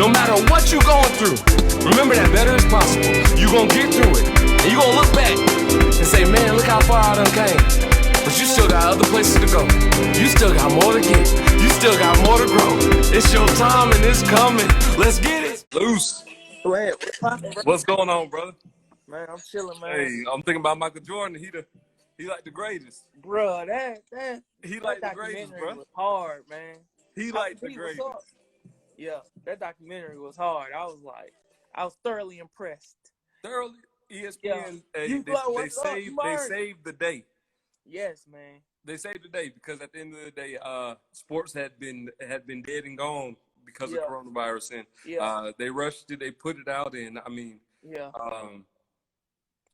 No matter what you're going through, remember that better is possible. You're going to get through it. And you're going to look back and say, man, look how far I done came. But you still got other places to go. You still got more to get. You still got more to grow. It's your time and it's coming. Let's get it. Loose. Man, What's going on, brother? man, I'm chilling, man. Hey, I'm thinking about Michael Jordan. He like the greatest. Bro, that Like the greatest, documentary bro. was hard, man. He like the greatest. Yeah, that documentary was hard. I was thoroughly impressed. Thoroughly, ESPN. Yeah. Hey, they saved the day. Yes, man. They saved the day because at the end of the day, sports had been dead and gone because of coronavirus, and they rushed it. They put it out, and I mean,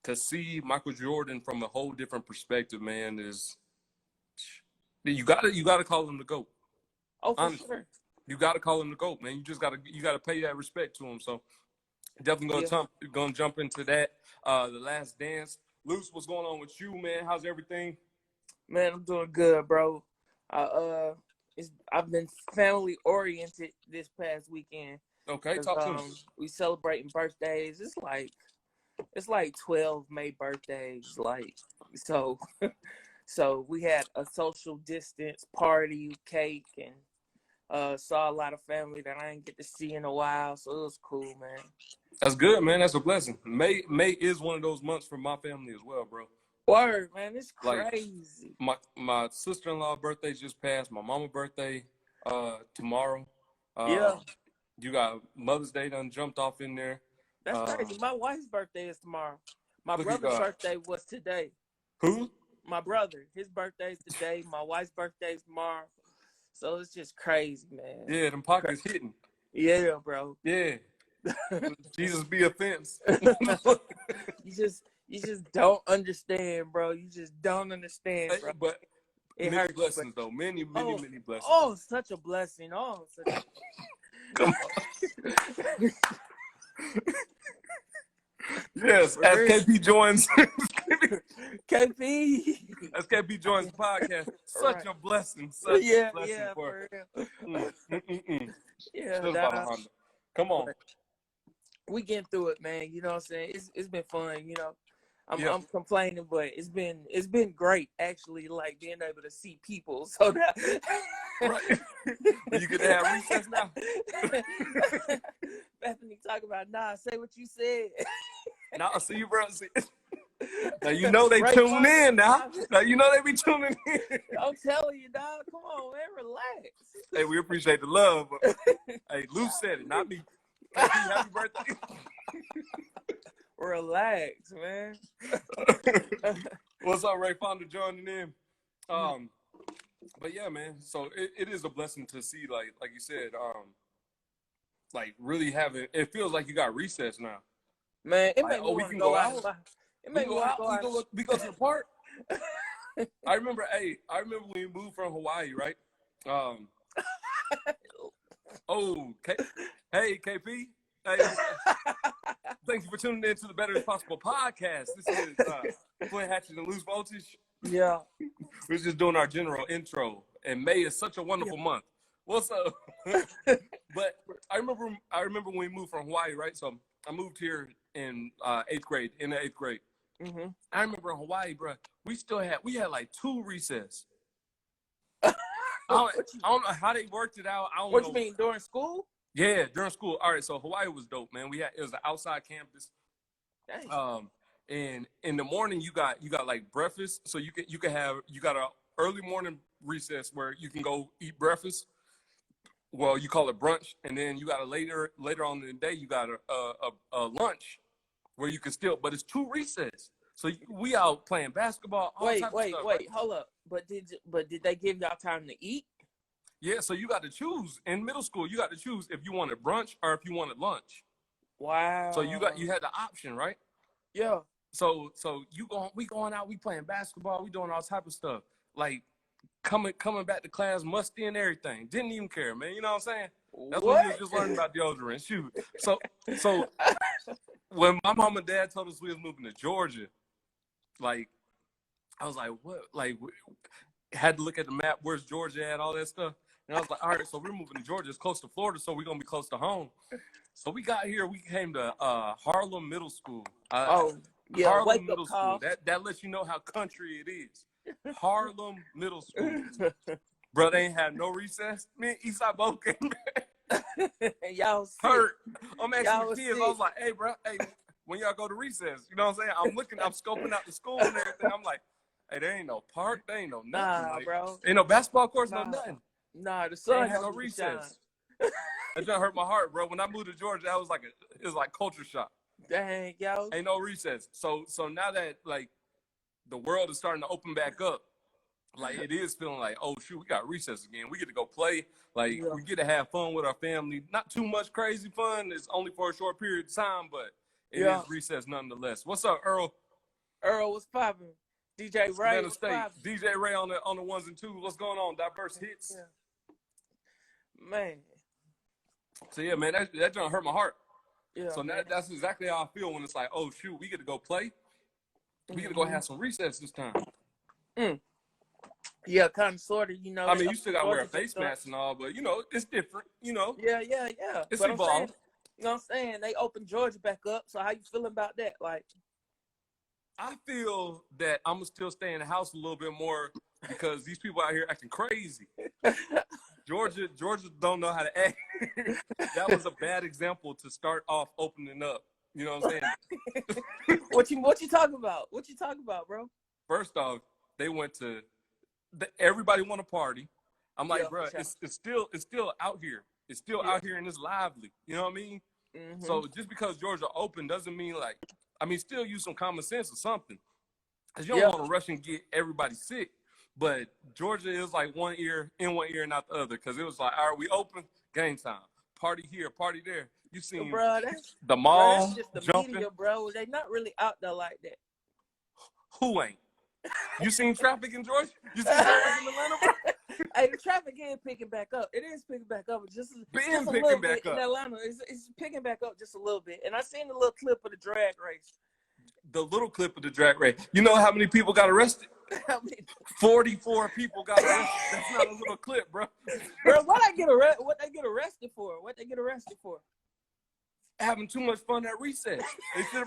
to see Michael Jordan from a whole different perspective, man, is you gotta call him the GOAT. Oh, for Honestly. sure. You gotta call him the GOAT, man. You gotta pay that respect to him. So definitely gonna jump into that. The Last Dance. Luce, what's going on with you, man? How's everything? Man, I'm doing good, bro. I've been family oriented this past weekend. Okay, talk to me. We celebrating birthdays. It's like 12 May birthdays. So we had a social distance party, cake, and saw a lot of family that I didn't get to see in a while. So it was cool, man. That's good, man. That's a blessing. May is one of those months for my family as well, bro. Word, man, it's crazy. Like, my sister-in-law birthday just passed. My mama's birthday tomorrow. You got Mother's Day done jumped off in there. That's crazy. My wife's birthday is tomorrow. My brother's birthday was today. Who? My brother. His birthday's today. My wife's birthday's tomorrow. So it's just crazy, man. Yeah, them pockets hitting. Yeah, bro. Yeah. Jesus be offense. You just don't understand, bro. You just don't understand, bro. But it many hurts, blessings, though. Many blessings. Oh, such a blessing. Oh, such a... Come on. Yes, as KP joins. KP. As KP joins the podcast. Such a blessing. Such a blessing for real. Yeah, come on. We getting through it, man. You know what I'm saying? It's been fun, you know. I'm complaining, but it's been great actually, like being able to see people. So that right. You could have recess now. Bethany talk about say what you said. Nah, see you, bro. See. Now you know they tune in now. Now you know they be tuning in. I'm telling you, dog. Come on, man, relax. Hey, we appreciate the love. But, hey, Luke said it, not me. Happy birthday. Relax, man. What's up, Ray Fonda joining in? But yeah, man. So it is a blessing to see, like you said, like really having. It feels like you got recess now. Man, it made me want to go out. It made me want to go out. We go to the park. I remember when we moved from Hawaii, right? Hey, KP. Hey, thank you for tuning in to the Better As Possible podcast. This is Flint and Loose Voltage. Yeah. We're just doing our general intro. And May is such a wonderful month. What's up? But I remember when we moved from Hawaii, right? So I moved here in the 8th grade. Mm-hmm. I remember in Hawaii, bro, we had like 2 recess. I don't know how they worked it out. I don't know. What you mean, during school? Yeah, during school. All right, so Hawaii was dope, man. It was an outside campus. Dang. And in the morning you got like breakfast, so you got a early morning recess where you can go eat breakfast. Well, you call it brunch, and then you got a later on in the day you got a lunch where you can still, but it's 2 recess. So we out playing basketball. Wait, hold up. But did they give y'all time to eat? Yeah, so you got to choose. In middle school, you got to choose if you wanted brunch or if you wanted lunch. Wow. So you had the option, right? Yeah. So we going out, we playing basketball, we doing all type of stuff. Like coming back to class, musty and everything. Didn't even care, man. You know what I'm saying? That's what we was just learning about deodorant. Shoot. So when my mom and dad told us we was moving to Georgia, like I was like, what? Like had to look at the map, where's Georgia at, all that stuff. And I was like, all right, so we're moving to Georgia. It's close to Florida, so we're going to be close to home. So we got here. We came to Harlem Middle School. Yeah, Harlem wake Middle up School. call. That lets you know how country it is. Harlem Middle School. Bro, they ain't had no recess. Me and Eastside both came back Y'all sick. hurt. I'm asking Y'all the was kids. sick. I was like, hey, bro, hey, when y'all go to recess, you know what I'm saying? I'm scoping out the school and everything. I'm like, hey, there ain't no park. There ain't no nothing. Nah, like, bro. Ain't no basketball courts, no Nah. nothing. Nah, the They sun ain't had no don't need to shine. recess. That just hurt my heart, bro. When I moved to Georgia, that was it was like culture shock. Dang, yo. Ain't no recess. So now that like the world is starting to open back up, like it is feeling like, oh shoot, we got recess again. We get to go play. Like we get to have fun with our family. Not too much crazy fun. It's only for a short period of time, but it is recess nonetheless. What's up, Earl? Earl was popping. DJ Ray Savannah was State. popping. DJ Ray on the ones and twos. What's going on? Diverse hits. Yeah. Man. So yeah, man, that don't hurt my heart. Yeah. So that's exactly how I feel when it's like, oh shoot, we get to go play. We get to go have some recess this time. Yeah, kind of, sort of, you know. I mean, you still got to wear a face mask and all, but, you know, it's different, you know. Yeah. It's but evolved. You know what I'm saying? They opened Georgia back up, so how you feeling about that? Like, I feel that I'm going to still stay in the house a little bit more because these people out here acting crazy. Georgia don't know how to act. That was a bad example to start off opening up. You know what I'm saying? What you talking about? What you talking about, bro? First off, they went to everybody want to party. I'm like, bro, sure. it's still out here. It's still out here and it's lively. You know what I mean? Mm-hmm. So just because Georgia open doesn't mean still use some common sense or something. Because you don't want to rush and get everybody sick. But Georgia is like one ear in one ear and not the other. Because it was like, all right, we open, game time. Party here, party there. You seen the mall that's just the jumping. media, bro. They not really out there like that. Who ain't? You seen traffic in Georgia? You seen traffic in Atlanta, bro? Hey, the traffic is picking back up. It is picking back up. Just a little bit in Atlanta. It's picking back up just a little bit. And I seen the little clip of the drag race. The little clip of the drag race. You know how many people got arrested? 44 people got arrested. That's not a little clip, bro. Bro, what they get arrested for? What they get arrested for? Having too much fun at recess. They should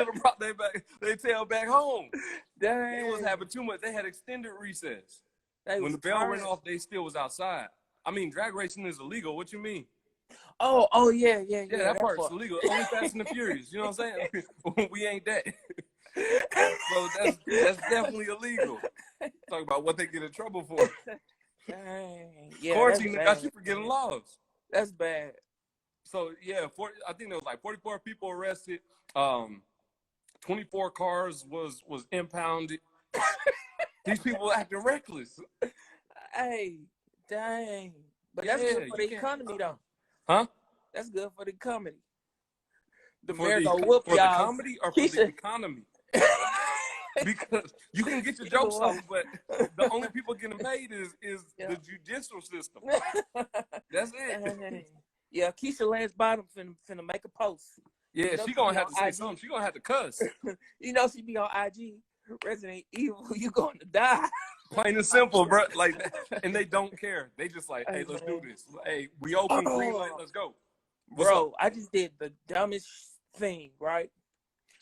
have brought their tail back home. Dang. They was having too much. They had extended recess. When the bell went off, they still was outside. I mean, drag racing is illegal. What you mean? Oh yeah. Yeah, that part's illegal. Only Fast and the Furious. You know what I'm saying? We ain't that. So that's definitely illegal. Talk about what they get in trouble for. Dang. Yeah, Quarantine got you forgetting laws. That's bad. So yeah, I think there was like 44 people arrested. 24 cars was impounded. These people acting reckless. Hey, dang. But that's good for the economy, though. Huh? That's good for the comedy. For the comedy or for the economy? Because you can get your jokes off, but the only people getting paid is the judicial system. That's it. Yeah, Keisha Lance Bottom finna make a post. Yeah, she gonna have to say something. She gonna have to cuss. You know she be on IG. Resident Evil, you going to die. Plain and simple, bro. Like, and they don't care. They just like, hey, let's do this. Hey, we open, green light, let's go. Bro, I just did the dumbest thing, right?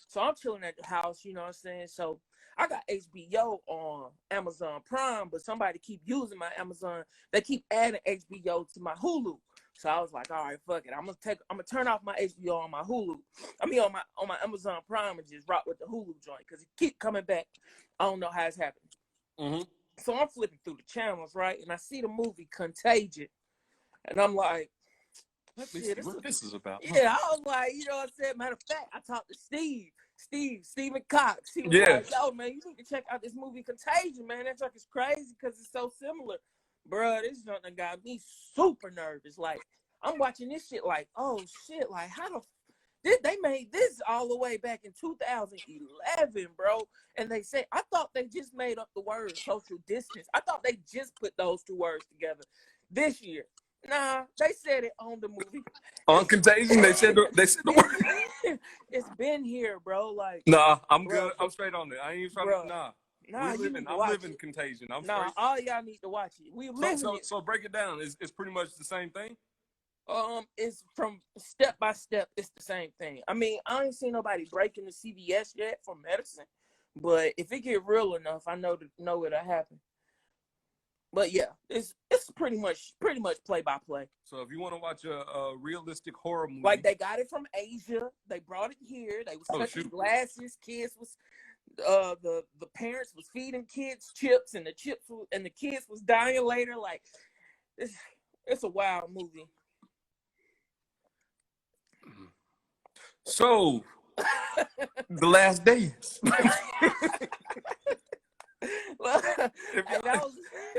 So I'm chilling at the house, you know what I'm saying? So I got HBO on Amazon Prime, but somebody keep using my Amazon. They keep adding HBO to my Hulu. So I was like, all right, fuck it. I'm gonna turn off my HBO on my Hulu. I mean on my Amazon Prime and just rock with the Hulu joint because it keep coming back. I don't know how it's happening. Mm-hmm. So I'm flipping through the channels, right? And I see the movie Contagion. And I'm like, let me see what this is about. Yeah, I was like, you know what I'm saying? Matter of fact, I talked to Stephen Cox. He was like, yo, man, you need to check out this movie Contagion, man. That truck is crazy because it's so similar. Bruh, this something got me super nervous. Like, I'm watching this shit like, oh, shit. Like, how they made this all the way back in 2011, bro. And they said, I thought they just made up the word social distance. I thought they just put those two words together this year. Nah, they said it on the movie. On Contagion, they said the word. It's been here, bro. Like, nah, I'm good. I'm straight on it. I ain't even trying to. Nah. Nah, you need to I'm watch living it. Contagion. I'm Nah, straight. all y'all need to watch it. We living it. So break it down. It's pretty much the same thing. It's from step by step. It's the same thing. I mean, I ain't seen nobody breaking the CVS yet for medicine, but if it get real enough, I know it'll happen. But yeah, it's pretty much play by play. So if you want to watch a realistic horror movie, like they got it from Asia, they brought it here. They was touching glasses. Kids was the parents was feeding kids chips, and the kids was dying later. Like it's a wild movie. So The Last Dance.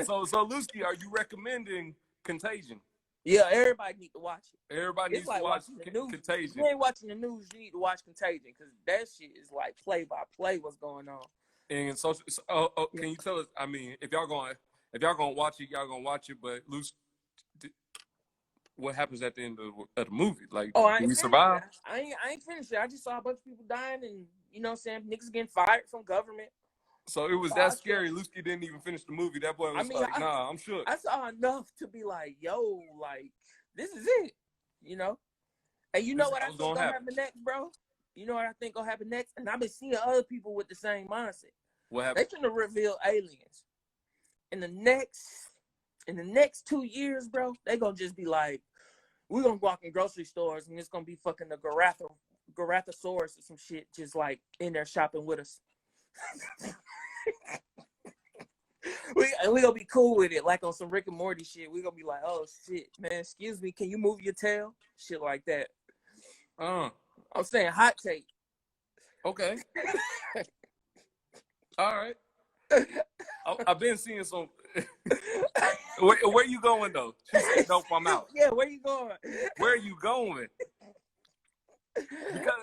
So Lusky, are you recommending Contagion? Yeah, everybody need to watch it. Everybody needs to watch Contagion. If you ain't watching the news, you need to watch Contagion, because that shit is like play by play what's going on. And so can you tell us? I mean, if y'all gonna watch it, y'all gonna watch it. But Luce, what happens at the end of the movie? Like, do we survive? I ain't finished it. I just saw a bunch of people dying, and you know what I'm saying, niggas getting fired from government. So it was that scary. Lusky didn't even finish the movie. That boy was nah, I'm shook. I saw enough to be like, yo, like, this is it, you know? And you know what I think gonna happen next, bro? You know what I think gonna happen next? And I've been seeing other people with the same mindset. What happened? They finna reveal aliens. In the next 2 years, bro, they gonna just be like, we're gonna walk in grocery stores and it's gonna be fucking the Gorathosaurus or some shit just like in there shopping with us. we gonna be cool with it, like on some Rick and Morty shit. We gonna be like, oh shit, man, excuse me, can you move your tail? Shit like that. I'm saying hot take. Okay. All right. I've been seeing some. Where you going though? She said, "Nope, I'm out." Yeah, where you going? Where are you going?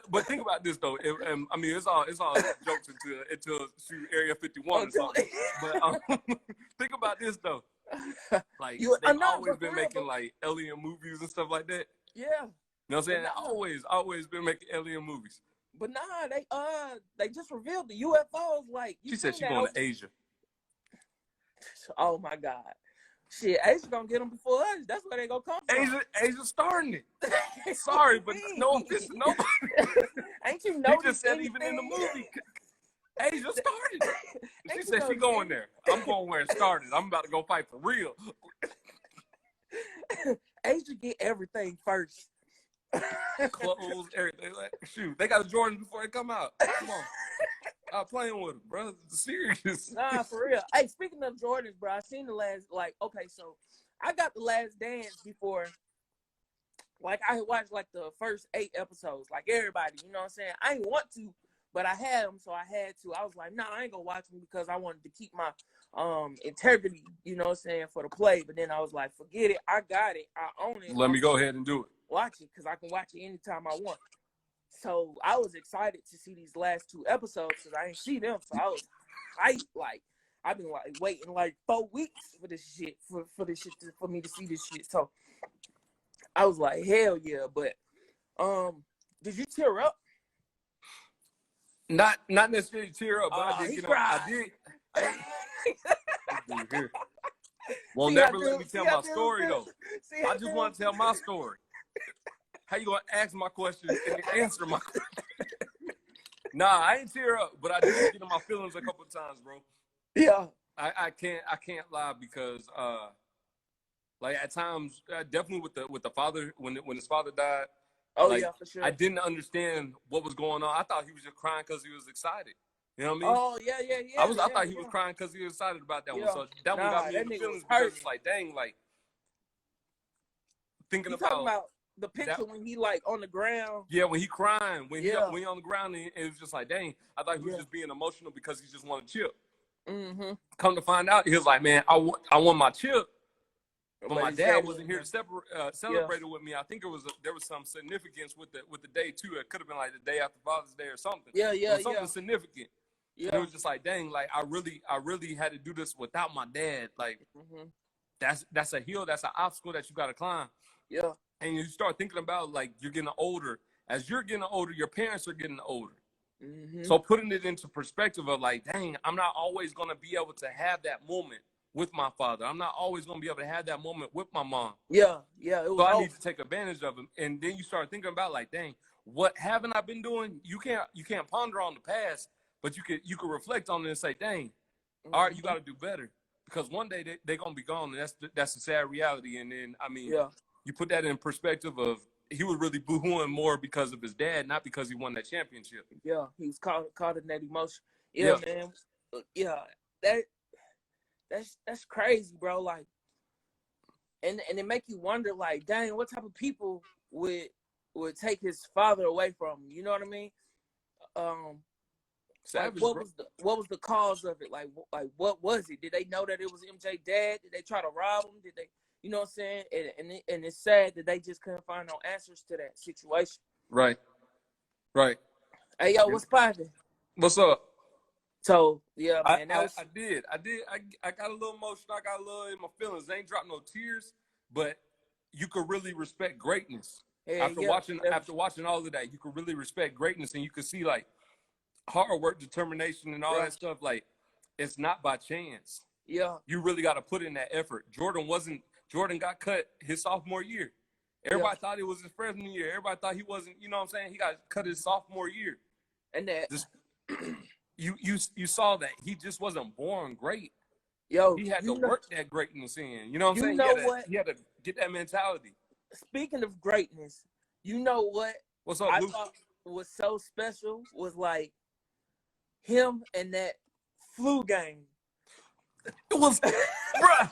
But think about this though. I mean, it's all jokes until Area 51 or something. But think about this though. Like they've always been making like alien movies and stuff like that. Yeah. You know what I'm saying? Always been making alien movies. But nah, they just revealed the UFOs. Like she said, she's going to Asia. Oh my God. Shit, Asia gonna get them before us. That's where they gonna come from. Asia's starting it. Sorry, but nobody. Ain't you noticed? He just said even in the movie, Asia started. She said she going there. I'm going where it started. I'm about to go fight for real. Asia get everything first. Clothes, everything. Like, shoot, they got the Jordans before they come out. Come on. I'm playing with them, bro. It's serious. Nah, for real. Hey, speaking of Jordans, bro, I seen the last, okay, so I got The Last Dance before. Like, I watched, like, the first 8 episodes. Like, everybody, you know what I'm saying? I didn't want to, but I had them, so I had to. I was like, nah, I ain't gonna watch them because I wanted to keep my integrity, you know what I'm saying, for the play. But then I was like, forget it. I got it. I own it. Let me go ahead and do it. Watch it, because I can watch it anytime I want. So I was excited to see these last 2 episodes because I ain't see them. So I was hyped. Like, I've been like waiting like 4 weeks for this shit, for me to see this shit. So I was like, hell yeah. But did you tear up? Not necessarily tear up, but I did. I did. Well, never let me tell my story though. I just want to tell my story. How you gonna ask my question and answer my question? Nah, I ain't tear up, but I did get in my feelings a couple of times, bro. Yeah. I can't lie because like at times definitely with the father when his father died. Oh like, yeah, for sure. I didn't understand what was going on. I thought he was just crying because he was excited. You know what I mean? Oh yeah. I thought he was crying because he was excited about that one. So that one got me in the feelings because it's like, dang, like thinking about the picture when he like on the ground. Yeah, when he crying, when he on the ground, and it was just like, dang, I thought he was just being emotional because he just wanted chip. Mm-hmm. Come to find out, he was like, man, I want my chip, but my dad wasn't here to celebrate it with me. I think there was some significance with the day too. It could have been like the day after Father's Day or something. Something significant. Yeah. And it was just like, dang, like I really had to do this without my dad. Like that's a hill, that's an obstacle that you got to climb. Yeah. And you start thinking about like you're getting older. As you're getting older, your parents are getting older. So putting it into perspective of like, dang, I'm not always going to be able to have that moment with my father. I'm not always going to be able to have that moment with my mom. Yeah. So I need to take advantage of them. And then you start thinking about like, dang, what haven't I been doing? You can't ponder on the past, but you could reflect on it and say, dang, all right, you got to do better. Because one day they're going to be gone, and that's the sad reality. And then, I mean, you put that in perspective of he was really boo-hooing more because of his dad, not because he won that championship. Yeah, he was caught in that emotion. Yeah, man. Yeah, that's crazy, bro. Like, and it make you wonder, like, dang, what type of people would take his father away from him? You know what I mean? Savage, like what was the cause of it? Like what was it? Did they know that it was MJ dad? Did they try to rob him? Did they, you know what I'm saying? And it's sad that they just couldn't find no answers to that situation. Right. Hey, yo, what's poppin'? What's up? So yeah, man, I did. I got a little emotional. I got a little in my feelings. They ain't dropped no tears, but you could really respect greatness. After watching all of that, you could really respect greatness, and you could see like hard work, determination, and all that stuff. Like, it's not by chance. Yeah, you really got to put in that effort. Jordan got cut his sophomore year. Everybody thought it was his freshman year. Everybody thought he wasn't. You know what I'm saying? He got cut his sophomore year. And that you saw that he just wasn't born great. Yo, he had to work that greatness in. You know what I'm saying? He had to get that mentality. Speaking of greatness, you know what? What's up, I Luke? thought was so special was like him and that flu game. It was, bruh.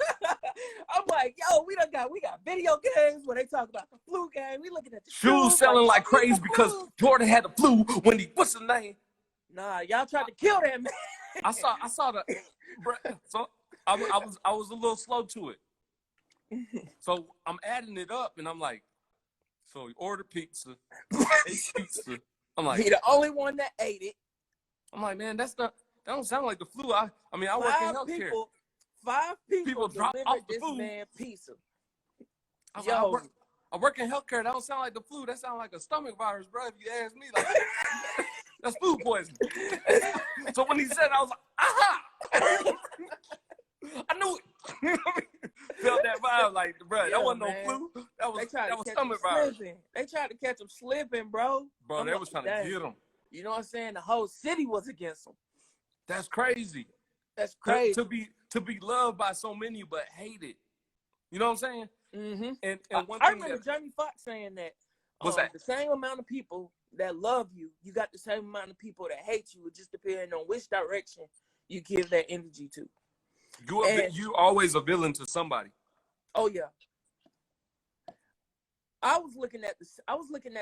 I'm like, yo, we got video games where they talk about the flu game. We looking at the shoes selling like crazy because Jordan had the flu when what's the name? Nah, y'all tried to kill that man. I saw the, bruh. So I was a little slow to it. So I'm adding it up and I'm like, so he ordered pizza, ate pizza. I'm like, he the only one that ate it. I'm like, man, that don't sound like the flu. I mean, I work in healthcare. 5 people drop off the this food. Man pizza. I work in healthcare. That don't sound like the flu. That sounds like a stomach virus, bro. If you ask me, like that's food poisoning. So when he said, I was like, aha! I knew it. Felt that vibe, like, bro. That wasn't no flu. That was stomach virus. They tried to catch him slipping, bro. Bro, they was trying to get him. You know what I'm saying? The whole city was against him. That's crazy. That's crazy. To be loved by so many but hated. You know what I'm saying? Mm-hmm. And I remember Jamie Foxx saying that. What's that? The same amount of people that love you, you got the same amount of people that hate you. It just depends on which direction you give that energy to. You always a villain to somebody. Oh yeah. I was looking at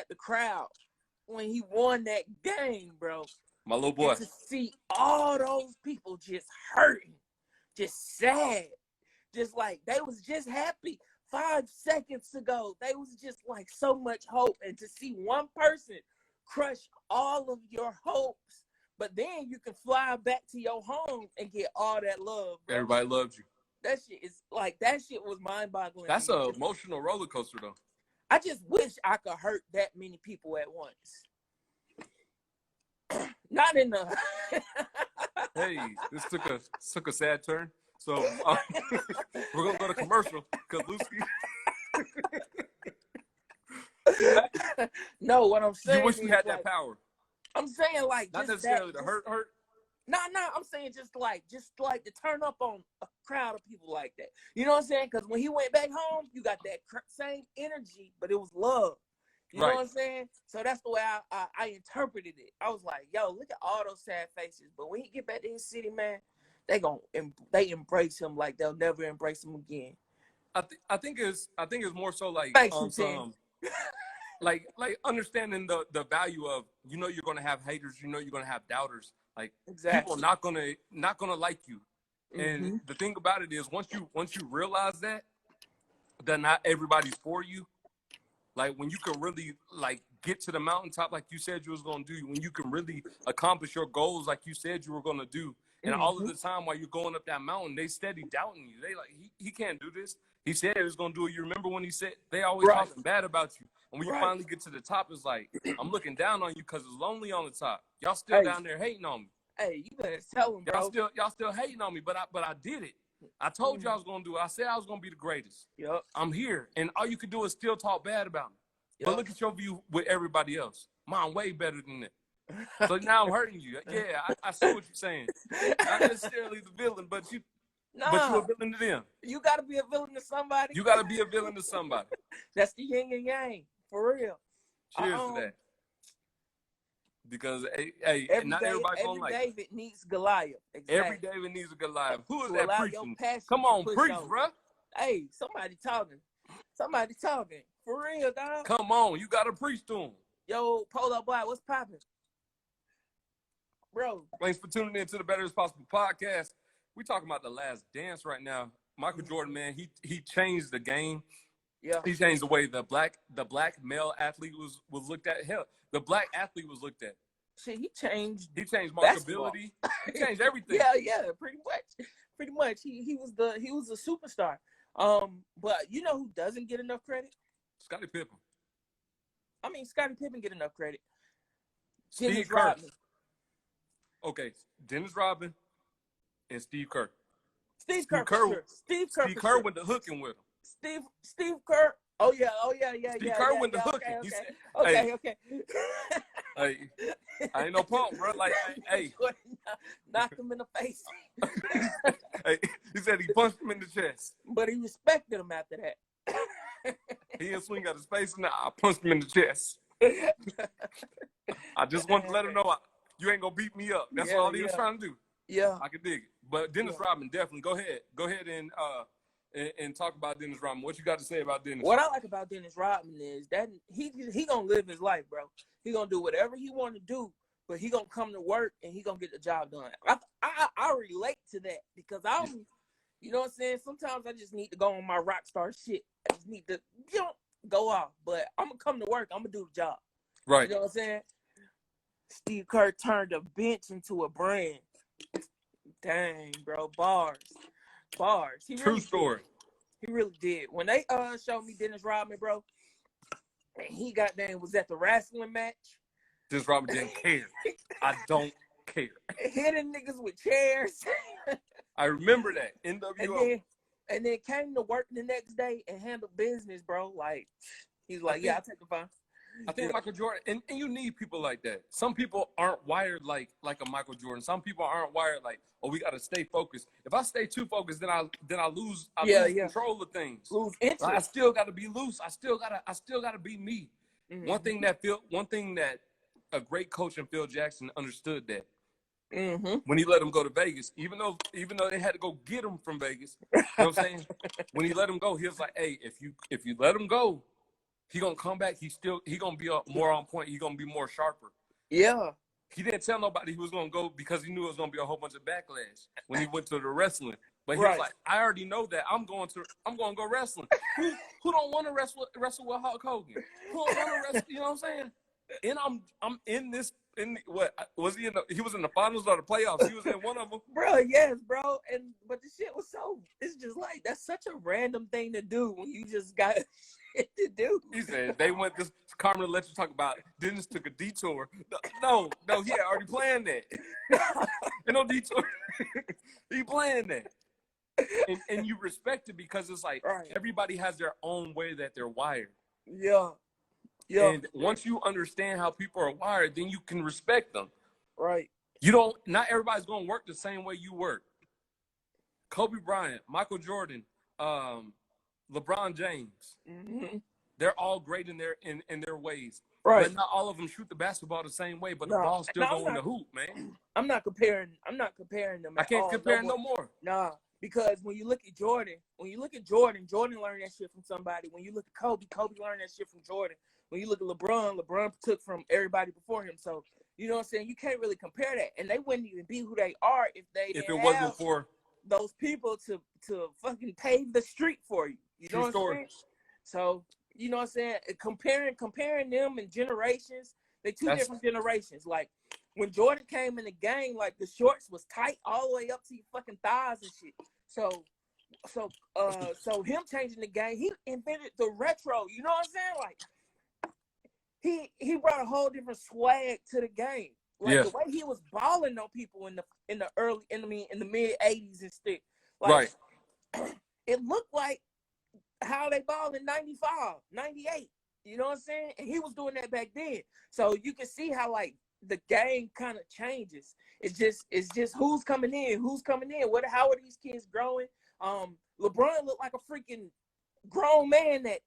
the crowd when he won that game, bro. My little boy. And to see all those people just hurting, just sad, just like they was just happy 5 seconds ago. They was just like so much hope. And to see one person crush all of your hopes, but then you can fly back to your home and get all that love, bro. Everybody loved you. That shit was mind-boggling. That's an emotional roller coaster, though. I just wish I could hurt that many people at once. Not in the. Hey, this took a sad turn. So we're gonna go to commercial because Lucy. No, what I'm saying. You wish we had that power. I'm saying like not necessarily to hurt. Nah. I'm saying just like to turn up on a crowd of people like that. You know what I'm saying? Because when he went back home, you got that same energy, but it was love. You know what I'm saying? So that's the way I interpreted it. I was like, yo, look at all those sad faces. But when he get back to his city, man, they embrace him like they'll never embrace him again. I think it's more so like like understanding the value of, you know, you're gonna have haters, you know, you're gonna have doubters. Like people not gonna like you. And the thing about it is once you realize that not everybody's for you. Like when you can really like get to the mountaintop like you said you was gonna do, when you can really accomplish your goals like you said you were gonna do, and all of the time while you're going up that mountain, they steady doubting you. They like he can't do this. He said he was gonna do it. You remember when he said they always talking bad about you. And when you Right. finally get to the top, it's like, I'm looking down on you because it's lonely on the top. Y'all still Hey. down there hating on me. Hey, you better tell them, bro. Y'all still hating on me, but I did it. I told you I was gonna do it. I said I was gonna be the greatest. Yep. I'm here, and all you can do is still talk bad about me. Yep. But look at your view with everybody else. Mine way better than that. So now I'm hurting you. Yeah, I see what you're saying. Not necessarily the villain, but you're a villain to them. You gotta be a villain to somebody. You gotta be a villain to somebody. That's the yin and yang, for real. Cheers to that. Because not everybody gonna like it. Every David needs Goliath. Exactly. Every David needs a Goliath. Who is To that allow preaching? your passion Come to on, push preach, over. bruh. Hey, somebody talking. Somebody talking. For real, dog. Come on, you gotta preach to him. Yo, Polo Boy, what's poppin'? Bro. Thanks for tuning in to the Better As Possible podcast. We talking about The Last Dance right now. Michael Jordan, man, he changed the game. Yeah. He changed the way the black male athlete was looked at. Hell, the black athlete was looked at. Shit, he changed marketability. He changed everything. Yeah, pretty much. He was a superstar. But you know who doesn't get enough credit? Scottie Pippen. I mean, Scottie Pippen get enough credit. Steve Kerr. Okay, Dennis Rodman and Steve Kerr. Steve Kerr went to hooking with him. Steve Kerr. Oh yeah. Steve Kerr went to hooking. Okay. He said, Okay. Hey, I ain't no punk, bro. Like, hey. Knocked him in the face. Hey, he said he punched him in the chest. But he respected him after that. He didn't swing out his face, and I punched him in the chest. I just wanted to let him know you ain't gonna beat me up. That's all he was trying to do. Yeah, I can dig it. But Dennis Rodman, definitely. Go ahead and talk about Dennis Rodman. What you got to say about Dennis? What I like about Dennis Rodman is that he gonna live his life, bro. He gonna do whatever he want to do, but he gonna come to work and he gonna get the job done. I relate to that because you know what I'm saying? Sometimes I just need to go on my rock star shit. I just need to go off, but I'm gonna come to work. I'm gonna do the job. Right. You know what I'm saying? Steve Kerr turned a bench into a brand. Dang, bro, bars. True story. He really did. When they showed me Dennis Rodman, bro, and he was at the wrestling match. Dennis Rodman didn't care. I don't care. Hitting niggas with chairs. I remember that. NWO. And then came to work the next day and handled business, bro. Like, he's like, I'll take the fine. I think Michael Jordan, and you need people like that. Some people aren't wired like a Michael Jordan. Some people aren't wired like, we got to stay focused. If I stay too focused, then I lose control of things. Lose interest. I still got to be loose. I still gotta be me. Mm-hmm. One thing that a great coach in Phil Jackson understood that. Mm-hmm. When he let him go to Vegas, even though they had to go get him from Vegas, you know what I'm saying? When he let him go, he was like, hey, if you let him go, he gonna come back. He gonna be more on point. He gonna be more sharper. Yeah. He didn't tell nobody he was gonna go because he knew it was gonna be a whole bunch of backlash when he went to the wrestling. But he was like, I already know that I'm gonna go wrestling. Who don't want to wrestle with Hulk Hogan? Who don't want to wrestle? You know what I'm saying? And I'm in this. What was he in? He was in the finals or the playoffs. He was in one of them. Bro, yes, bro. But the shit was it's just like that's such a random thing to do when you just got shit to do. He said they went this. Carmen let you talk about. Dennis took a detour. No, he had already planned that. And no detour. He planned that. And you respect it because it's like everybody has their own way that they're wired. Yeah. And once you understand how people are wired, then you can respect them. Right. Not everybody's going to work the same way you work. Kobe Bryant, Michael Jordan, LeBron James, mm-hmm. They're all great in their ways. Right. But not all of them shoot the basketball the same way, but the ball's still going in the hoop, man. I'm not comparing them. I can't compare no more. Nah. Because when you look at Jordan, Jordan learned that shit from somebody. When you look at Kobe learned that shit from Jordan. When you look at LeBron took from everybody before him. So, you know what I'm saying? You can't really compare that. And they wouldn't even be who they are if it wasn't for those people to fucking pave the street for you. You know what I'm saying? So, you know what I'm saying? Comparing them and generations, they two different generations. Like, when Jordan came in the game, like, the shorts was tight all the way up to your fucking thighs and shit. So him changing the game, he invented the retro. You know what I'm saying? Like, he brought a whole different swag to the game. Like the way he was balling on people in the mid 80s and stick. Like it looked like how they balled in 95, 98. You know what I'm saying? And he was doing that back then. So you can see how like the game kind of changes. It's just who's coming in. How are these kids growing? LeBron looked like a freaking grown man at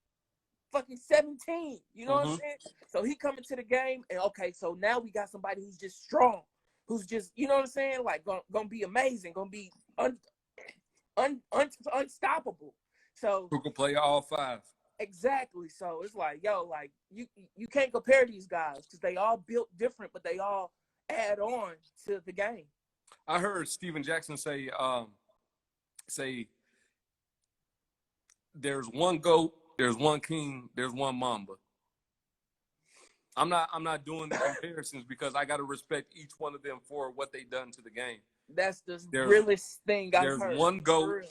fucking 17. You know what I'm saying? So he coming to the game, and okay, so now we got somebody who's just strong, who's just, you know what I'm saying, like gonna be amazing, gonna be unstoppable. So who can play all five? Exactly. So it's like, yo, like you can't compare these guys because they all built different, but they all add on to the game. I heard Steven Jackson say there's one GOAT, there's one king, there's one Mamba. I'm not doing the comparisons because I got to respect each one of them for what they done to the game. That's the realest thing I've heard. There's one GOAT,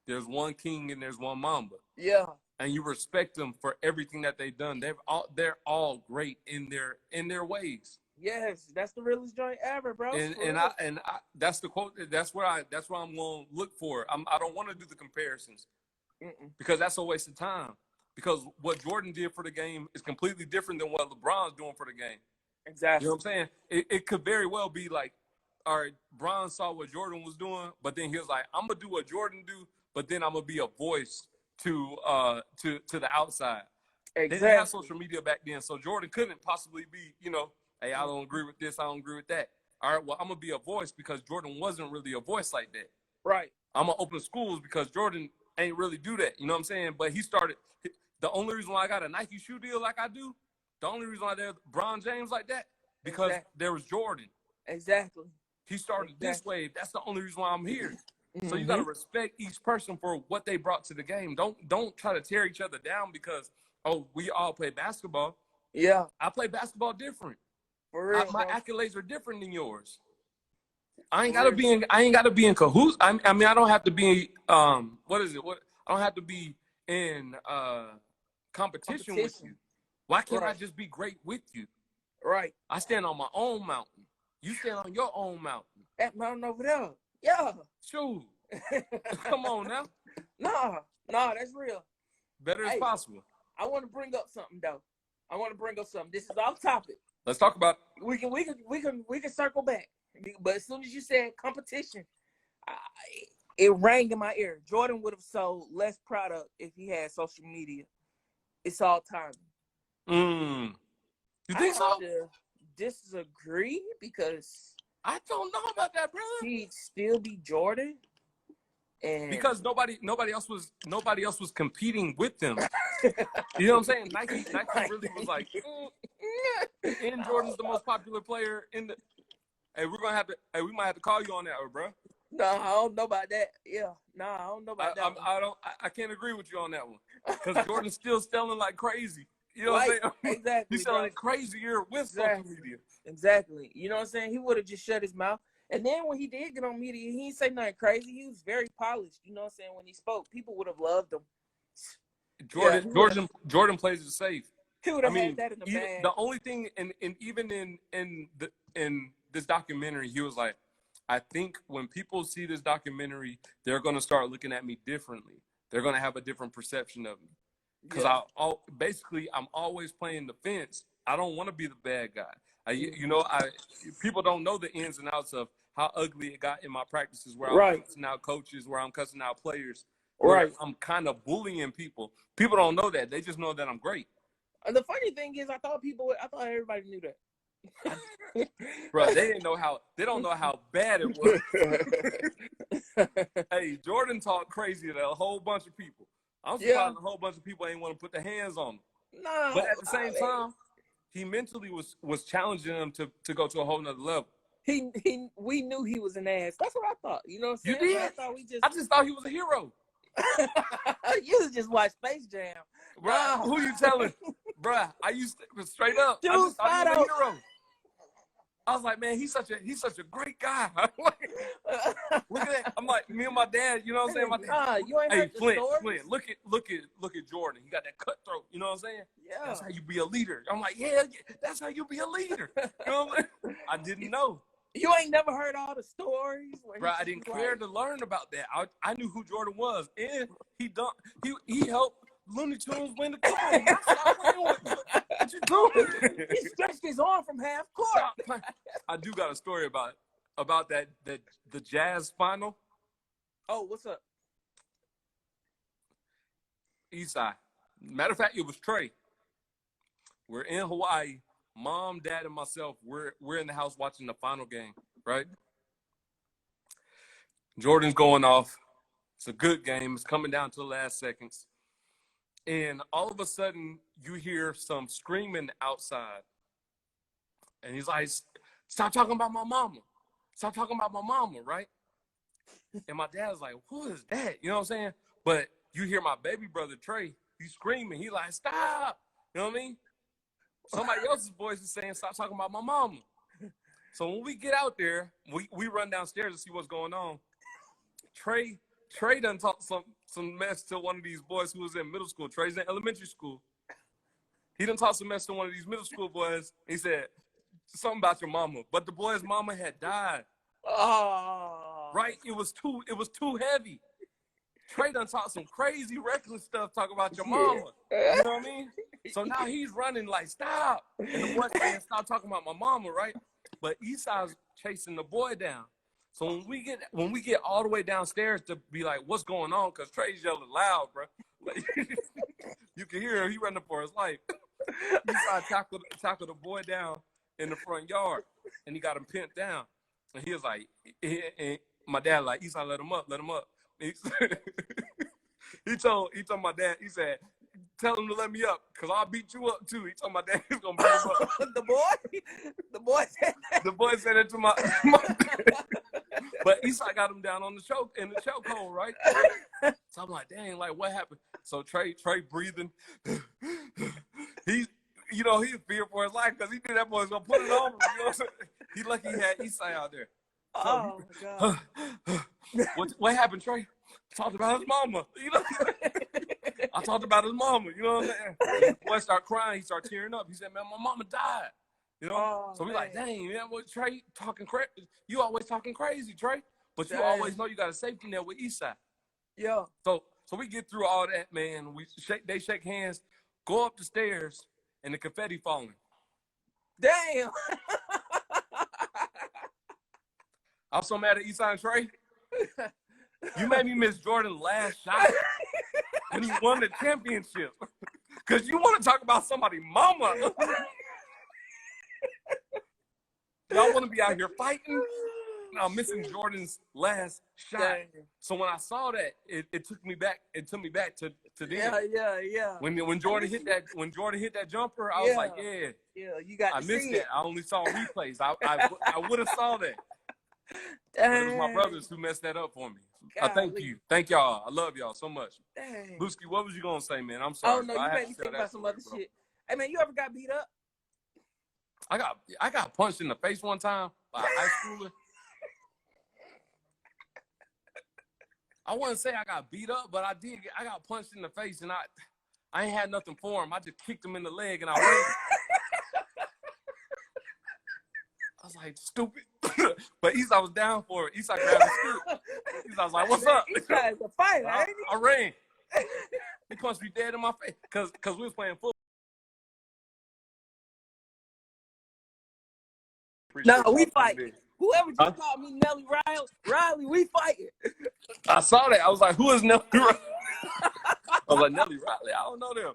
there's one king, and there's one Mamba. Yeah. And you respect them for everything that they've done. They're all great in their ways. Yes, that's the realest joint ever, bro. And I that's the quote. That's where I'm going to look for. I don't want to do the comparisons because that's a waste of time. Because what Jordan did for the game is completely different than what LeBron's doing for the game. Exactly. You know what I'm saying? It could very well be like, all right, Bron saw what Jordan was doing, but then he was like, I'm gonna do what Jordan do, but then I'm gonna be a voice to the outside. Exactly. They didn't have social media back then, so Jordan couldn't possibly be, hey, I don't agree with this, I don't agree with that. All right, well, I'm gonna be a voice because Jordan wasn't really a voice like that. Right. I'm gonna open schools because Jordan ain't really do that. You know what I'm saying? But he started. The only reason why I got a Nike shoe deal like I do, the only reason why there's LeBron James like that, because there was Jordan. Exactly. He started this wave. That's the only reason why I'm here. So you got to respect each person for what they brought to the game. Don't try to tear each other down because, we all play basketball. Yeah. I play basketball different. For real, my accolades are different than yours. I ain't gotta be in cahoots. I mean, I don't have to be I don't have to be in competition with you. Why can't I just be great with you? Right. I stand on my own mountain. You stand on your own mountain. That mountain over there. Yeah. Shoot. Come on now. Nah, that's real. Better as possible. I want to bring up something though. This is off topic. Let's talk about it. We can circle back. But as soon as you said competition, it rang in my ear. Jordan would have sold less product if he had social media. It's all time. You think so? Disagree because I don't know about that, brother. He'd still be Jordan, and because nobody else was competing with them. You know what I'm saying? Nike really was like, and Jordan's the most popular player in the. Hey, we might have to call you on that, bro. No, I don't know about that. Yeah, I don't know about that. I can't agree with you on that one because Jordan's still selling like crazy. You know what I'm saying? Exactly. He's selling crazier with social media. Exactly. You know what I'm saying? He would have just shut his mouth. And then when he did get on media, he didn't say nothing crazy. He was very polished. You know what I'm saying? When he spoke, people would have loved him. Jordan plays it safe. He would have had that in the bag. The only thing, and even in this documentary, he was like, I think when people see this documentary, they're going to start looking at me differently. They're going to have a different perception of me. Because I'm always playing the fence. I don't want to be the bad guy. People don't know the ins and outs of how ugly it got in my practices where I'm cussing out coaches, where I'm cussing out players. Right. I'm kind of bullying people. People don't know that. They just know that I'm great. And the funny thing is, I thought everybody knew that. Bro, they don't know how bad it was. Hey, Jordan talked crazy to a whole bunch of people. I'm surprised a whole bunch of people ain't want to put their hands on him. No, but at the same time, he mentally was challenging them to go to a whole nother level. We knew he was an ass. That's what I thought. You know what I'm saying? You did? I just thought he was a hero. You just watch Space Jam. Bruh, who you telling? Bruh, I used to straight up. Dude, I just thought he was a hero. I was like, man, he's such a great guy. Look at that. I'm like, me and my dad, you know what I'm saying? My dad, you ain't heard the Flint, stories? look at Jordan. He got that cutthroat, you know what I'm saying? Yeah. That's how you be a leader. I'm like, yeah, that's how you be a leader. You know what I'm saying? I didn't know. You ain't never heard all the stories? Bro, I didn't care to learn about that. I knew who Jordan was, and he helped Looney Tunes win the game. Stop playing with me. What you doing? He stretched his arm from half court. I do got a story about that the Jazz final. Oh, what's up? Eastside. Matter of fact, it was Trey. We're in Hawaii. Mom, Dad, and myself, we're in the house watching the final game, right? Jordan's going off. It's a good game. It's coming down to the last seconds. And all of a sudden, you hear some screaming outside. And he's like, stop talking about my mama. Stop talking about my mama, right? And my dad's like, who is that? You know what I'm saying? But you hear my baby brother, Trey, he's screaming. He's like, stop. You know what I mean? Somebody else's voice is saying, stop talking about my mama. So when we get out there, we run downstairs to see what's going on. Trey done talked some mess to one of these boys who was in middle school. Trey's in elementary school. He done talked some mess to one of these middle school boys. He said something about your mama, but the boy's mama had died. Oh, right? It was too heavy. Trey done talked some crazy reckless stuff talking about your mama. You know what I mean? So now he's running like, stop. And the boy saying, stop talking about my mama, right? But Esau's chasing the boy down. So when we get all the way downstairs to be like, what's going on? Because Trey's yelling loud, bro. Like, you can hear him. He running for his life. Esau tackled the boy down in the front yard, and he got him pinned down. And he was like, and my dad like, Esau, let him up. He told my dad, he said, tell him to let me up, because I'll beat you up too. He told my dad he was going to beat him up. The boy said that. The boy said it to my dad. But Esau got him down on the chokehold, right? So I'm like, dang, like what happened? So Trey breathing. He feared for his life because he knew that boy was going to put it on him. You know what I'm saying? He lucky he had Esau out there. Oh, my God. What happened, Trey? Talked about his mama. You know? I talked about his mama. You know what I'm saying? The boy started crying. He started tearing up. He said, man, my mama died. You know? Oh, so we man. like, dang, man, what, Trey talking crazy. You always talking crazy, Trey. But you Dang. always know you got a safety net with Esau. Yeah. So we get through all that, man. They shake hands, go up the stairs, and the confetti falling. Damn. I'm so mad at Esau and Trey. You made me miss Jordan's last shot when he won the championship. Because you want to talk about somebody's mama. Y'all want to be out here fighting? Now missing Jordan's last shot. Dang. So when I saw that, it took me back. It took me back to then. Yeah. When Jordan hit that jumper, I was like, yeah. You got. I missed that. I only saw replays. I would have saw that. Dang. But it was my brothers who messed that up for me. I thank you. Thank y'all. I love y'all so much. Dang. Lusky, what was you gonna say, man? I'm sorry. Oh no, you made me think about some other shit. Hey man, you ever got beat up? I got punched in the face one time by a high schooler. I wouldn't say I got beat up, but I got punched in the face, and I ain't had nothing for him. I just kicked him in the leg, and I ran. I was like, stupid. But Esau was down for it. Esau grabbed his stick. Esau was like, what's up? Esau is a fighter, ain't he? I ran. He punched me dead in my face because we was playing football. No, we fight. Whoever just called me Nelly Riley, we fighting. I saw that. I was like, who is Nelly Riley? I was like, Nelly Riley? I don't know them.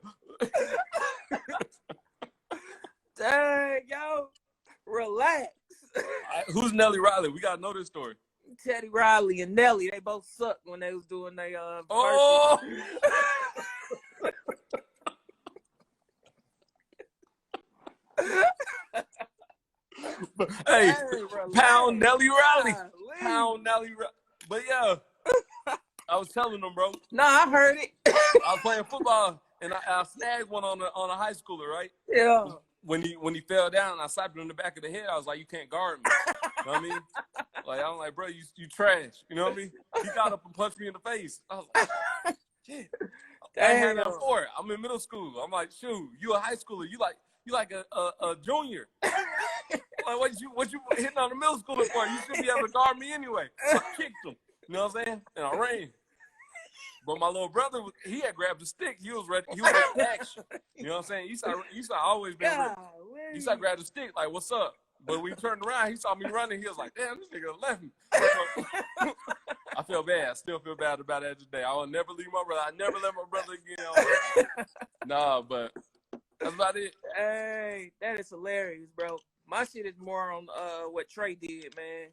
Dang, yo. Relax. Who's Nelly Riley? We gotta know this story. Teddy Riley and Nelly, they both sucked when they was doing their oh. Hey, pound Nelly Riley. Pound Nelly Riley. But yeah, I was telling them, bro. No, I heard it. I was playing football and I snagged one on a high schooler, right? Yeah. when he fell down, I slapped him in the back of the head. I was like, you can't guard me. You know what I mean? Like, I'm like, bro, you trash. You know what I mean? He got up and punched me in the face. I was like, shit. I had that for it. I'm in middle school. I'm like, shoot, you a high schooler. You like a junior. Like, what you hitting on the middle schooler for? You should be able to guard me anyway. So I kicked him. You know what I'm saying? And I ran. But my little brother, he had grabbed the stick. He was ready. He was ready to action. You know what I'm saying? Eastside always been ready. Eastside grabbed the stick, like, what's up? But when he turned around, he saw me running. He was like, damn, this nigga left me. So, I feel bad. I still feel bad about that today. I will never leave my brother. I never let my brother again. Nah, but that's about it. Hey, that is hilarious, bro. My shit is more on what Trey did, man.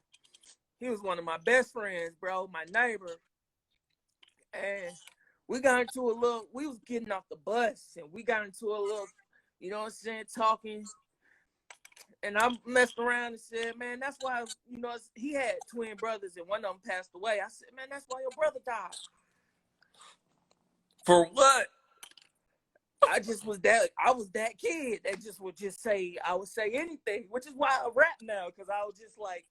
He was one of my best friends, bro, my neighbor. And we got into we was getting off the bus, and we got into a little, you know what I'm saying, talking. And I messed around and said, man, that's why, you know, he had twin brothers, and one of them passed away. I said, man, that's why your brother died. For what? I was that kid that just would just say, I would say anything, which is why I rap now, because I was just like,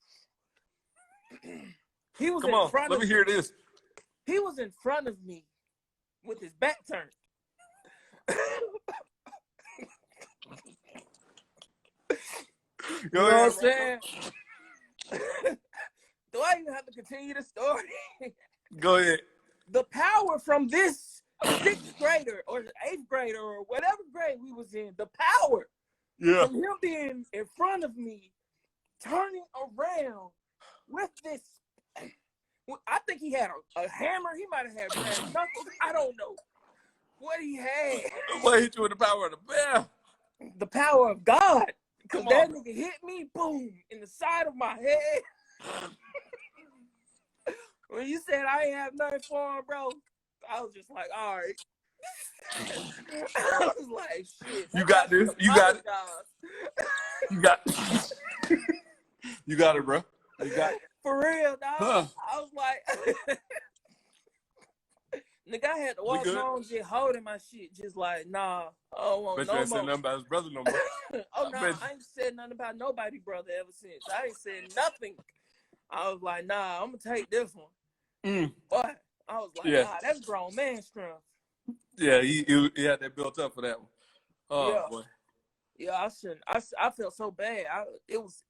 he was in front of me. Let me hear this. He was in front of me with his back turned. You know what I'm saying? Do I even have to continue the story? Go ahead. The power from this 6th grader or 8th grader or whatever grade we was in, the power from him being in front of me, turning around with this. I think he had a hammer. He might have had brass knuckles. I don't know what he had. What hit you with the power of the bell? The power of God. Because that nigga hit me, boom, in the side of my head. When you said I ain't have nothing for him, bro, I was just like, all right. I was like, shit. You got this. You got it. You got it. You got it, bro. You got it. For real, dog. Huh. I was like, nigga, I had to walk home just holding my shit, just like, nah, I don't want no more. Bet you ain't said nothing about his brother no more. Oh, no, I ain't said nothing about nobody brother ever since. I ain't said nothing. I was like, nah, I'm going to take this one. But I was like, nah, that's grown man strength. Yeah, he had that built up for that one. Oh, boy. Yeah, I shouldn't. I felt so bad. It was.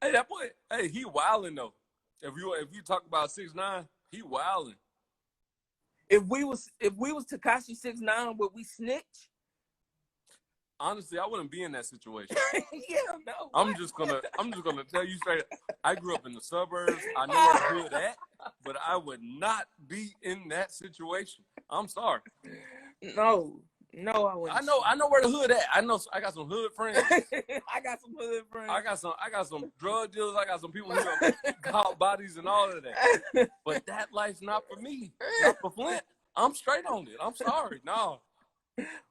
Hey, that boy. Hey, he wilding though. If you talk about 6ix9ine, he wilding. If we was Tekashi 6ix9ine, would we snitch? Honestly, I wouldn't be in that situation. Yeah, no. I'm just gonna tell you straight. I grew up in the suburbs. I know where hood at, but I would not be in that situation. I'm sorry. No, I wouldn't. I know where the hood at. I got some hood friends. I got some hood friends. I got some drug dealers. I got some people who caught bodies and all of that. But that life's not for me. Not for Flint. I'm straight on it. I'm sorry. No.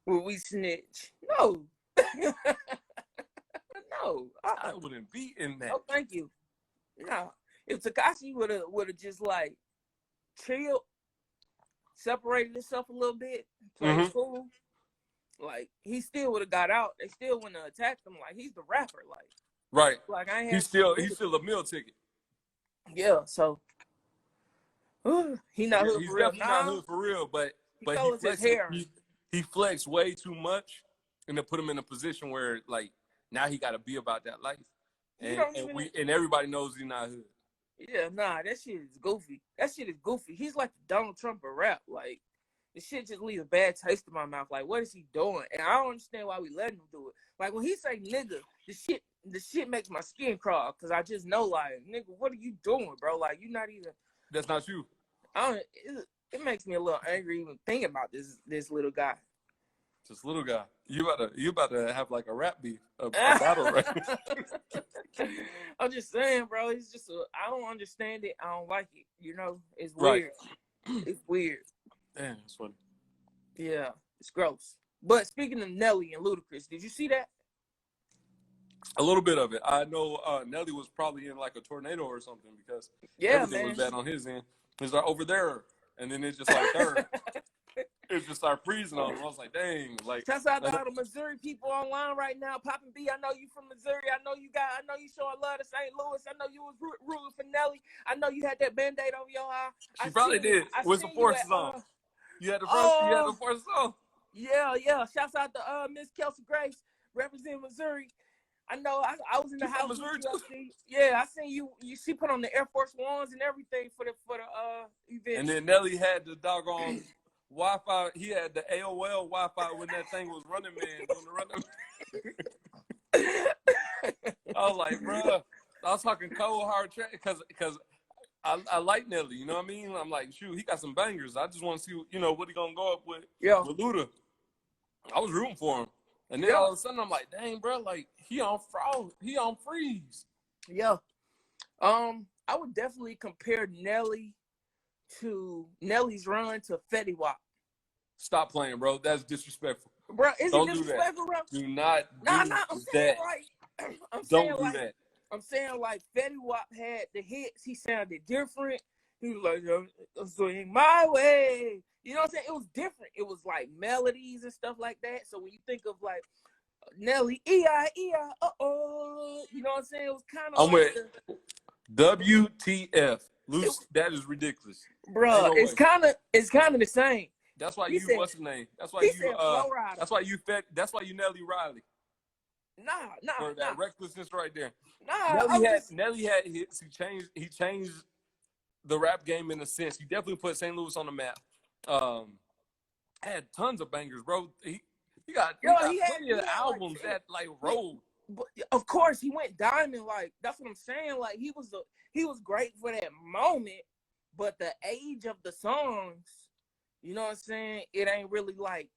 Will we snitch? No. No. I wouldn't be in that. Oh, thank you. No. If Tekashi would have just like chilled, separated himself a little bit, played cool, like he still would have got out. They still wouldn't have attacked him. Like he's the rapper. Like right. Like I ain't. He's still a meal ticket. Yeah. So he's definitely not hood for real. But he flexed way too much, and to put him in a position where like now he got to be about that life, and everybody knows he's not hood. Yeah, nah, that shit is goofy. He's like the Donald Trump of rap. Like, the shit just leaves a bad taste in my mouth. Like, what is he doing? And I don't understand why we let him do it. Like, when he say nigga, the shit makes my skin crawl. Because I just know, like, nigga, what are you doing, bro? Like, you're not even... That's not you. It makes me a little angry even thinking about this little guy. This little guy. You about to have, like, a rap beef. A battle, right? I'm just saying, bro. It's just I don't understand it. I don't like it. You know, it's weird. Right. It's weird. Damn, that's funny. Yeah, it's gross. But speaking of Nelly and Ludacris, did you see that? A little bit of it. I know Nelly was probably in like a tornado or something because everything was bad on his end. He's like over there, and then it's just like there. it just started freezing on him. I was like, dang. Like, shouts out to all the Missouri people online right now. Poppin' B, I know you from Missouri. I know you showing love to St. Louis. I know you was rooting for Nelly. I know you had that Band-Aid over your eye. She probably did. With some forces on. You had the forces on. Yeah. Shouts out to Miss Kelsey Grace, representing Missouri. I know I was in the house with you. Yeah, I seen you. She put on the Air Force Ones and everything for the event. And then Nelly had the doggone Wi-Fi. He had the AOL Wi-Fi when that thing was Running Man doing the Running Man. I was like, bro, I was talking cold hard track because I like Nelly. You know what I mean? I'm like, shoot, he got some bangers. I just want to see, what he gonna go up with Luda. I was rooting for him. And then all of a sudden, I'm like, dang, bro, like, he on freeze. Yeah. I would definitely compare Nelly's run to Fetty Wap. Stop playing, bro. That's disrespectful. Bro, is it disrespectful, bro? Do not do that. I'm saying like Fetty Wap had the hits. He sounded different. He was like, swing my way. You know what I'm saying? It was different. It was like melodies and stuff like that. So when you think of like Nelly, E-I-E-I, uh-oh, you know what I'm saying? It was kind of WTF. Loose, that is ridiculous. Bro, it's kind of the same. That's why what's his name? That's why you Nelly Riley. Nah. That recklessness right there. Nelly had hits. He changed the rap game in a sense. He definitely put St. Louis on the map. Had tons of bangers, bro. He got plenty of albums that like rolled. But of course, he went diamond. Like that's what I'm saying. Like he was great for that moment, but the age of the songs, you know what I'm saying? It ain't really like,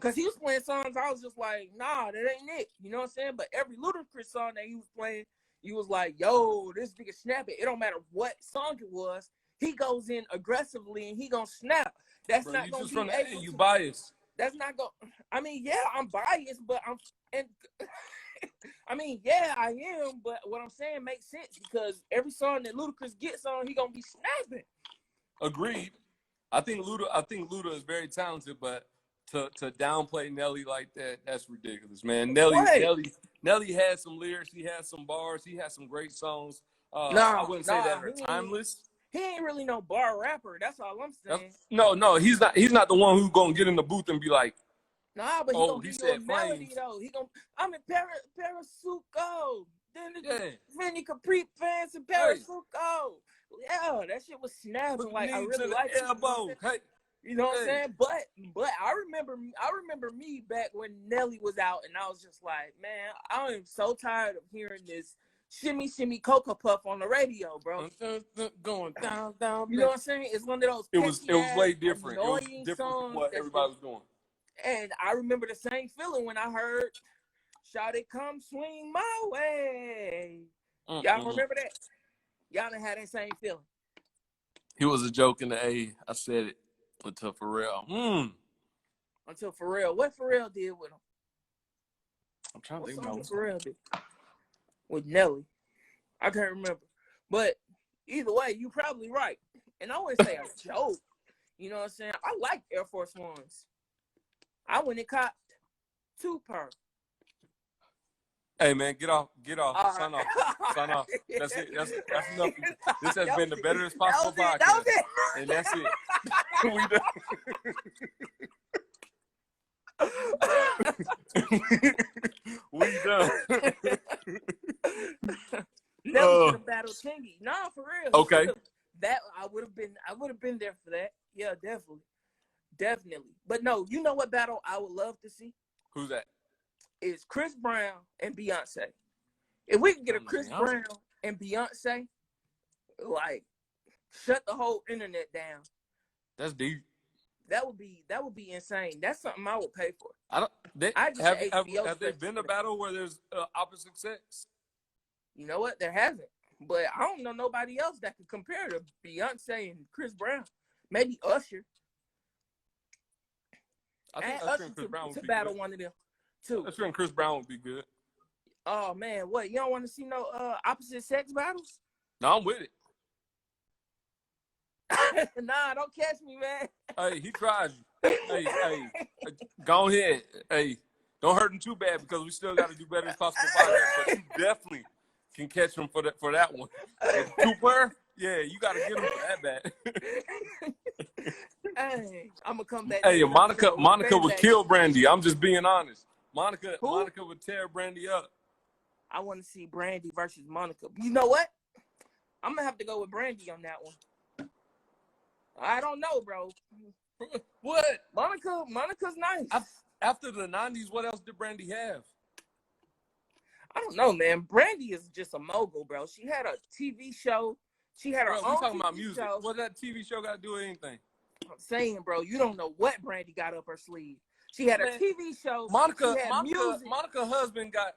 cause he was playing songs. I was just like, nah, that ain't it. You know what I'm saying? But every Ludacris song that he was playing, you was like, yo, this nigga snap it. It don't matter what song it was. He goes in aggressively and he gonna snap. That's bro, not gonna be able you to. Biased. That's not going. I mean, yeah, I'm biased, but I mean, yeah, I am. But what I'm saying makes sense because every song that Ludacris gets on, he gonna be snapping. Agreed. I think Luda is very talented, but to downplay Nelly like that, that's ridiculous, man. Nelly had some lyrics, he had some bars, he had some great songs. I wouldn't say that are timeless. He ain't really no bar rapper. That's all I'm saying. No, he's not. He's not the one who's gonna get in the booth and be like, nah, but he said a melody though. I'm in Parasuco. Then Vinny Capri fans in Parasuco. Yeah, that shit was snapping. Like I really like it. Hey. You know what I'm saying? But I remember me back when Nelly was out, and I was just like, man, I am so tired of hearing this shimmy shimmy Cocoa Puff on the radio, bro. Going down. You know what I'm saying? It's one of those. It was way different. It was different from what everybody was doing. And I remember the same feeling when I heard "Shout It Come Swing My Way." Y'all remember that? Y'all done had that same feeling. He was a joke in the A. I said it until Pharrell. Until Pharrell. What Pharrell did with him? I'm trying to think about what Pharrell did with Nelly. I can't remember. But either way, you're probably right. And I wouldn't say a joke. You know what I'm saying? I like Air Force Ones. I went and copped 2 per. Hey man, get off. Sign off. That's it. That's enough. This has been the Better As Possible podcast. And that's it. We done. We done. Never should have battled Chingy. Nah, for real. Okay. That I would have been there for that. Yeah, definitely. But no, you know what battle I would love to see? Who's that? Is Chris Brown and Beyonce. If we can get a Chris Brown and Beyonce, like, shut the whole internet down. That's deep. That would be insane. That's something I would pay for. Have there been a battle where there's opposite sex? You know what? There hasn't. But I don't know nobody else that can compare to Beyonce and Chris Brown. Maybe Usher. I think Usher and Chris Brown would be battle good. One of them too. Usher and Chris Brown would be good. Oh man, what? You don't want to see no opposite sex battles? No, I'm with it. Nah, don't catch me, man. Hey, he tries you. hey, go ahead. Hey, don't hurt him too bad because we still got to do better as possible podcast. But you definitely can catch him for that one. But the 2-player, yeah, you got to get him for that bad. Hey, I'm gonna come back. Hey, Monica would kill Brandy. I'm just being honest. Monica would tear Brandy up. I want to see Brandy versus Monica. You know what? I'm gonna have to go with Brandy on that one. I don't know, bro. What? Monica's nice. After the 90s, what else did Brandy have? I don't know, man. Brandy is just a mogul, bro. She had a TV show. She had her own we talking TV about music. show. What that TV show got to do with anything? I'm saying, bro, you don't know what Brandy got up her sleeve. She had a TV show. Monica ex-husband got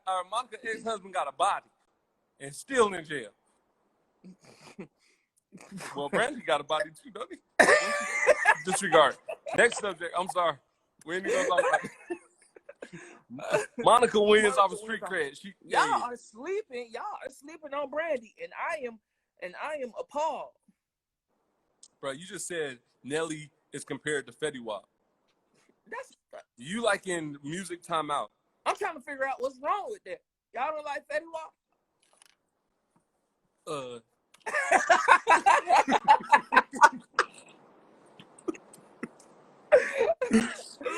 a body and still in jail. Well, Brandy got a body too, don't he? Disregard. Next subject. I'm sorry. We ain't even gonna talk about it. Monica wins off of street cred. Y'all are sleeping on Brandy, and I am appalled. Bro, you just said Nelly is compared to Fetty Wap. You like in music timeout. I'm trying to figure out what's wrong with that. Y'all don't like Fetty Wap?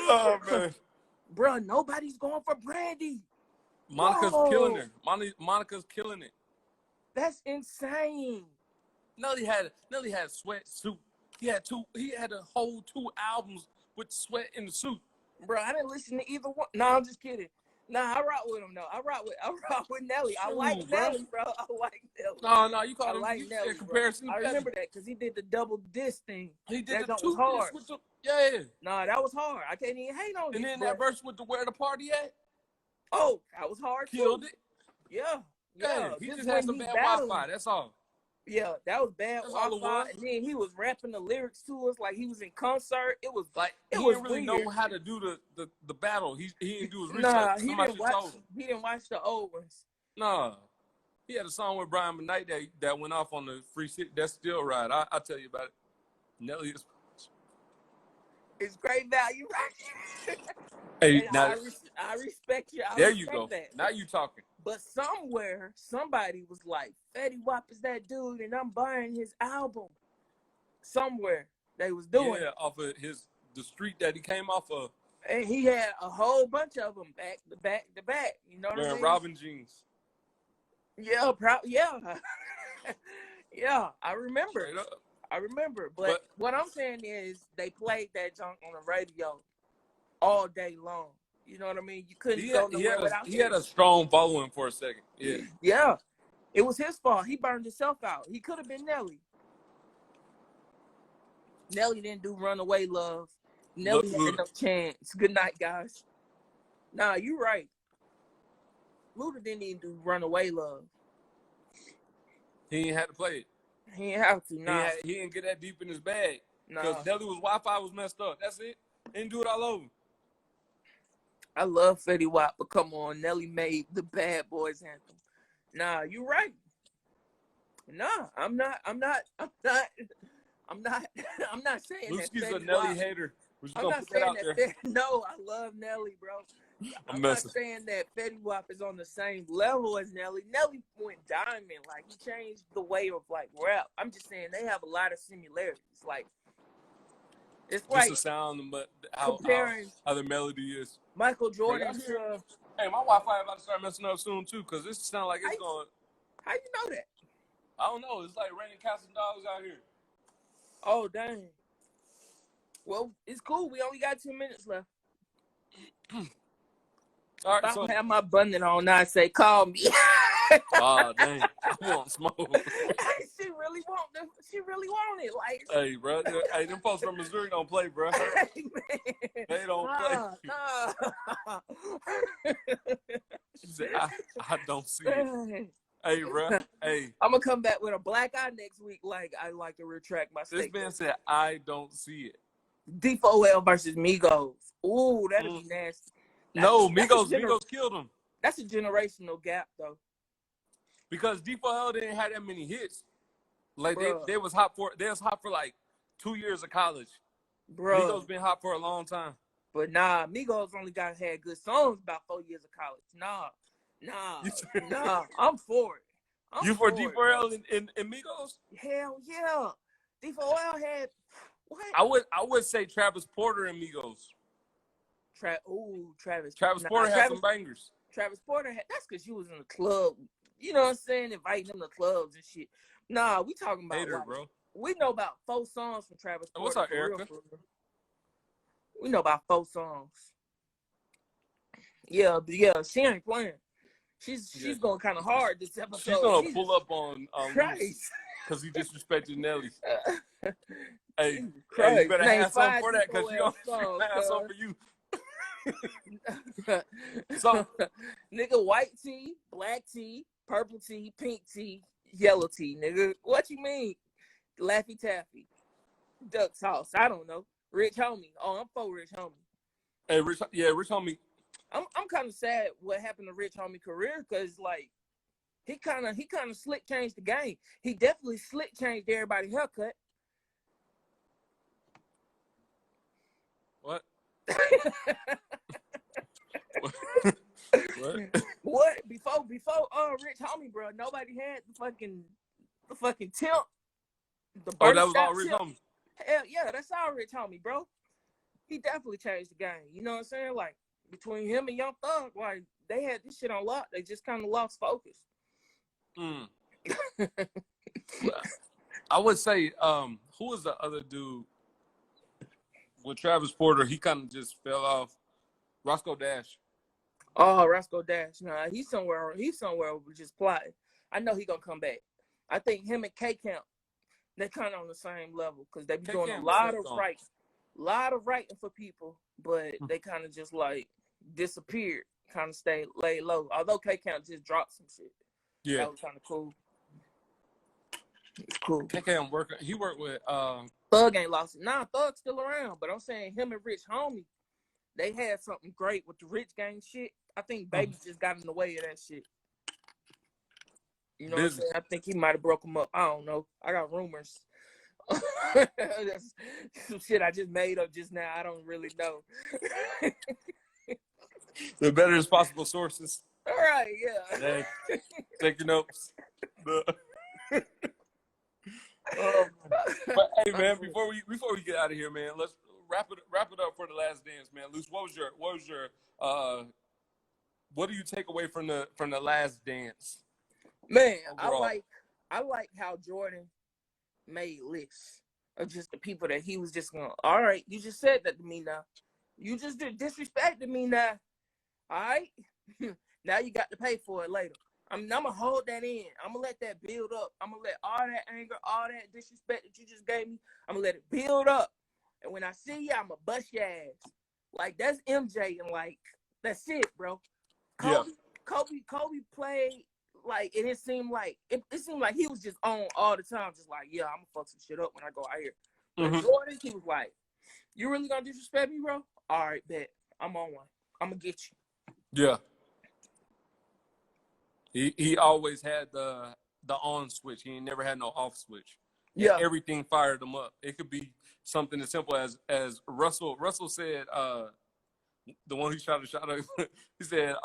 Oh man, bro, nobody's going for Brandy. Monica's killing her. Monica's killing it. That's insane. Nelly had Sweatsuit. He had a whole 2 albums with Sweat in the Suit. Bro, I didn't listen to either one. No, I'm just kidding. Nah, I rock with him though. I rock with Nelly. I like Nelly, bro. I like Nelly. No, you call him like Nelly. Comparison. I remember that because he did the double disc thing. He did that the 2 hard. Yeah. Nah, that was hard. I can't even hate on it. And then that verse with the Where the Party At? Oh, that was hard Killed too. it. Yeah. He just had some bad Wi-Fi. That's all. Yeah, that was bad Wi-Fi. And then he was rapping the lyrics to us like he was in concert. It was like he didn't really know how to do the battle. He didn't do his research. Nah, he didn't watch the old ones. Nah. He had a song with Brian McKnight that went off on the Free City. That's still right. I'll tell you about it. Nelly is. It's great value. Hey, now, I respect you. There you go. That. Now you talking. But somewhere, somebody was like, Fetty Wap is that dude, and I'm buying his album. Somewhere they was doing it. Off of the street that he came off of. And he had a whole bunch of them back to back. You know what I mean? Robin jeans. Yeah, yeah, I remember. But what I'm saying is they played that junk on the radio all day long. You know what I mean? You couldn't go nowhere without him. He had a strong following for a second. Yeah. Yeah. It was his fault. He burned himself out. He could have been Nelly. Nelly didn't do Runaway Love. Nelly had no chance. Good night, guys. Nah, you right. Luda didn't even do Runaway Love. He didn't have to play it. He didn't have to. Nah. He didn't get that deep in his bag. Nah. Because Nelly's Wi-Fi was messed up. That's it. He didn't do it all over. I love Fetty Wap, but come on, Nelly made the Bad Boys anthem. Nah, you right. Nah, I'm not saying Lucy's that. a Nelly hater. I'm not saying that. No, I love Nelly, bro. I'm not saying that Fetty Wap is on the same level as Nelly. Nelly went diamond, like he changed the way of like rap. I'm just saying they have a lot of similarities. Like it's just like the sound, but how the melody is. Michael Jordan to hey, my Wi-Fi about to start messing up soon too, cause this sound like it's going. How you know that? I don't know. It's like raining cats and dogs out here. Oh dang. Well, it's cool. We only got 2 minutes left. All right, if I have my button on, now I say, call me. Oh, dang. I want smoke. She really want it. Like, hey, bro. Hey, them folks from Missouri don't play, bro. Hey, man. They don't play. Nah. She said, I don't see it. Hey, bro. Hey. I'm going to come back with a black eye next week. Like, I like to retract my statement. This man said, I don't see it. D4L versus Migos. Ooh, that'd be nasty. No, Migos killed him. That's a generational gap, though. Because D4L didn't have that many hits. Like they was hot for like 2 years of college. bro. Migos been hot for a long time. But nah, Migos only had good songs about 4 years of college. Nah. I'm for it. You for D4L and Migos? Hell yeah. D4L had what? I would say Travis Porter and Migos. Travis. Porter had some bangers. Travis Porter that's because you was in the club. You know what I'm saying? Inviting them to clubs and shit. Nah, we talking about Hater, bro. We know about 4 songs from Travis Porter. What's up, Erica? We know about 4 songs. Yeah, she ain't playing. She's going kind of hard this episode. She's gonna pull up on Christ because he disrespected Nelly. Hey, you better have something for that because she gonna have something for you. So, nigga, white tea, black tea, purple tea, pink tea, yellow tea, nigga. What you mean? Laffy Taffy, duck sauce. I don't know. Rich Homie. Oh, I'm for Rich Homie. Hey, Rich Homie. I'm kind of sad what happened to Rich Homie career because like he kind of slick changed the game. He definitely slick changed everybody's haircut. What? What? Before Rich Homie, bro, nobody had the fucking tip. That was all Rich Homie. Hell yeah, that's all Rich Homie, bro. He definitely changed the game. You know what I'm saying? Like between him and Young Thug, like they had this shit on lock. They just kind of lost focus. I would say, who was the other dude with Travis Porter? He kind of just fell off. Roscoe Dash. Oh, Roscoe Dash. Nah, he's somewhere just plotting. I know he gonna come back. I think him and K-Camp, they're kind of on the same level because they be doing a lot of writing for people, but they kind of just like disappeared, kind of stayed laid low. Although K-Camp just dropped some shit. Yeah, that was kind of cool. It's cool. K-Camp working. He worked with Thug ain't lost it. Nah, Thug's still around, but I'm saying him and Rich Homie, they had something great with the Rich Gang shit. I think Baby just got in the way of that shit. You know what I'm saying? I think he might have broke him up. I don't know. I got rumors. That's some shit I just made up just now. I don't really know. The better as possible sources. All right, yeah. Hey, take your notes. But hey, man, before we get out of here, man, let's wrap it up for the last dance, man. Luce, what was your what do you take away from the last dance? Man, overall? I like how Jordan made lists of just the people that he was just going, all right, you just said that to me now. You just disrespected me now. All right? Now you got to pay for it later. I'm going to hold that in. I'm going to let that build up. I'm going to let all that anger, all that disrespect that you just gave me, I'm going to let it build up. And when I see you, I'm going to bust your ass. Like, that's MJ, and, like, that's it, bro. Kobe played, like, it seemed like he was just on all the time, just like, yeah, I'm going to fuck some shit up when I go out here. But Jordan, he was like, you really going to disrespect me, bro? All right, bet. I'm on one. I'm going to get you. Yeah. He always had the on switch. He never had no off switch. Yeah. And everything fired him up. It could be something as simple as Russell said, the one who shot a shot, he said,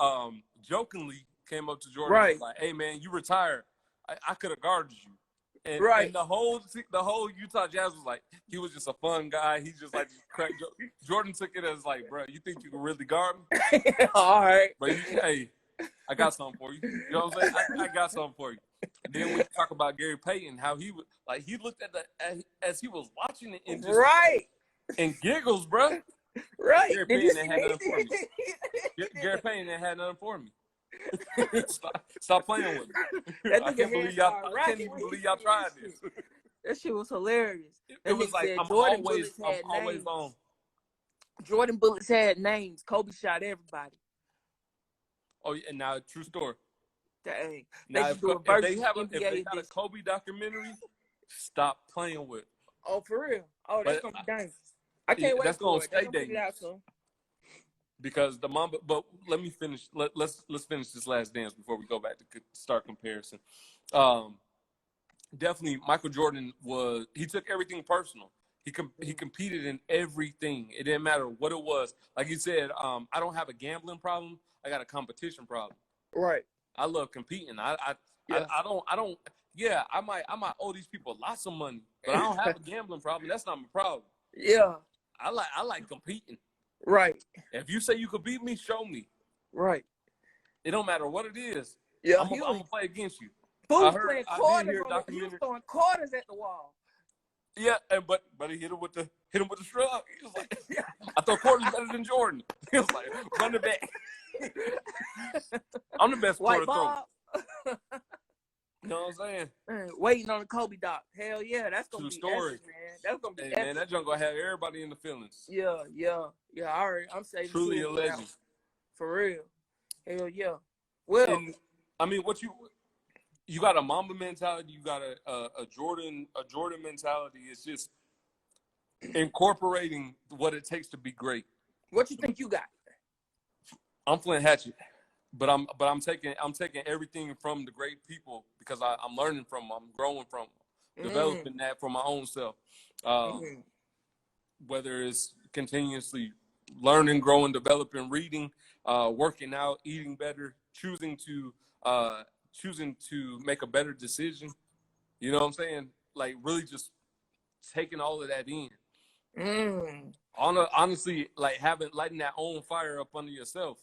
jokingly came up to Jordan, right, like, hey man, you retired. I could have guarded you. And, right. And the whole Utah Jazz was like, he was just a fun guy. He just like crack joke. Jordan took it as like, bro, you think you can really guard me? All right. But hey, I got something for you. You know what I'm saying? I got something for you. And then we talk about Gary Payton, how he was like, he looked at as he was watching it and just right and giggles, bro. Right. Gary Payton ain't had nothing for me. Gary Payton ain't had nothing for me. Stop playing with me. I can't believe y'all tried this. That shit was hilarious. It was like, I'm always on. Jordan bullets had names. Kobe shot everybody. Oh yeah, now true story. Dang. Now if they have a Kobe documentary, stop playing with. Oh, for real? Oh, that's gonna be dangerous. I can't wait. That's for gonna stay dangerous. Because the Mamba, but let me finish. Let's finish this last dance before we go back to start comparison. Definitely, Michael Jordan he took everything personal. He competed in everything. It didn't matter what it was. Like you said, I don't have a gambling problem. I got a competition problem. Right. I love competing. I don't. Yeah, I might owe these people lots of money, but I don't have a gambling problem. That's not my problem. Yeah. I like competing. Right. If you say you could beat me, show me. Right. It don't matter what it is. Yeah. I'm gonna play against you. Fool's playing quarters. He was throwing quarters at the wall. Yeah, but he hit him with the shrug. He was like, I thought quarters better than Jordan. He was like, run it back. I'm the best quarter thrower. You know what I'm saying? Waiting on the Kobe doc. Hell yeah, that's gonna be story, epic, man. That's gonna be epic. Man, that junk gonna have everybody in the feelings. Yeah. All right, I'm saying truly a legend. For real. Hell yeah. Well, and, I mean, you got a Mamba mentality, you got a Jordan mentality. It's just incorporating what it takes to be great. What you think you got? I'm Flint Hatchet, but I'm taking everything from the great people because I'm learning from them, I'm growing from them, developing that for my own self. Whether it's continuously learning, growing, developing, reading, working out, eating better, choosing to make a better decision. You know what I'm saying? Like really just taking all of that in. Honestly, like lighting that own fire up under yourself.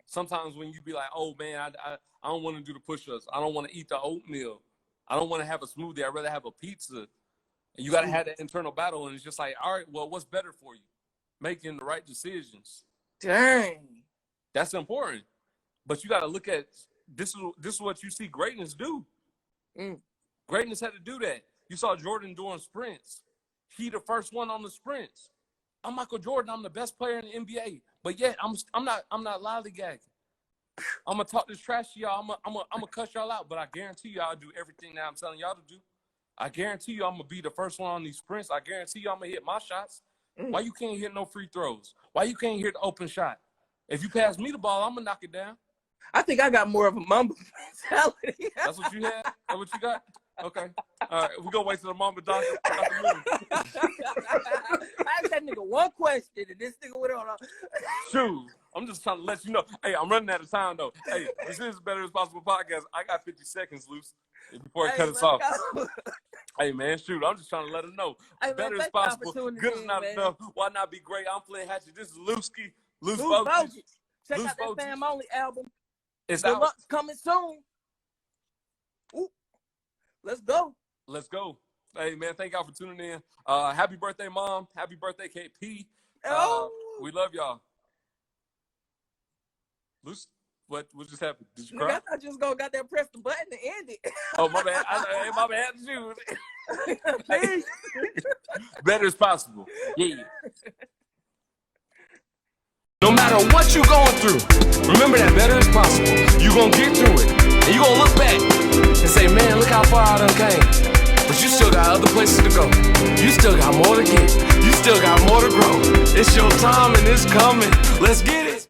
Sometimes when you be like, oh man, I don't want to do the push-ups. I don't want to eat the oatmeal. I don't want to have a smoothie. I'd rather have a pizza. And you got to have that internal battle. And it's just like, all right, well, what's better for you? Making the right decisions. Dang. That's important. But you got to look at this is what you see greatness do. Greatness had to do that. You saw Jordan doing sprints. He the first one on the sprints. I'm Michael Jordan. I'm the best player in the NBA. But yet I'm not lollygagging. I'm gonna talk this trash to y'all. I'm gonna cuss y'all out. But I guarantee you I'll do everything that I'm telling y'all to do. I guarantee you I'm gonna be the first one on these sprints. I guarantee you I'm gonna hit my shots. Why you can't hit no free throws? Why you can't hit the open shot? If you pass me the ball, I'm gonna knock it down. I think I got more of a Mamba mentality. That's what you had? That's what you got? Okay. All right. We're going to wait till the Mamba doctor. I asked that nigga one question, and this nigga went on. Shoot. I'm just trying to let you know. Hey, I'm running out of time, though. Hey, this is Better As Possible podcast. I got 50 seconds, Loose, before I cut us off. Hey, man, shoot. I'm just trying to let them know. Hey, Better man, As Possible. Good is not enough. Why not be great? I'm Flint Hatchet. This is Looski. Loose Bogus. Check out that Fam Only album. It's Deluxe coming soon. Ooh. Let's go. Let's go. Hey, man, thank y'all for tuning in. Happy birthday, Mom. Happy birthday, KP. We love y'all. Luce, what just happened? Did you cry? I thought you was going to got that press the button to end it. Oh, my bad. My bad. Shoot. Better As Possible. Yeah. No matter what you're going through, remember that better is possible. You're going to get through it. And you're going to look back and say, man, look how far I done came. But you still got other places to go. You still got more to get. You still got more to grow. It's your time and it's coming. Let's get it.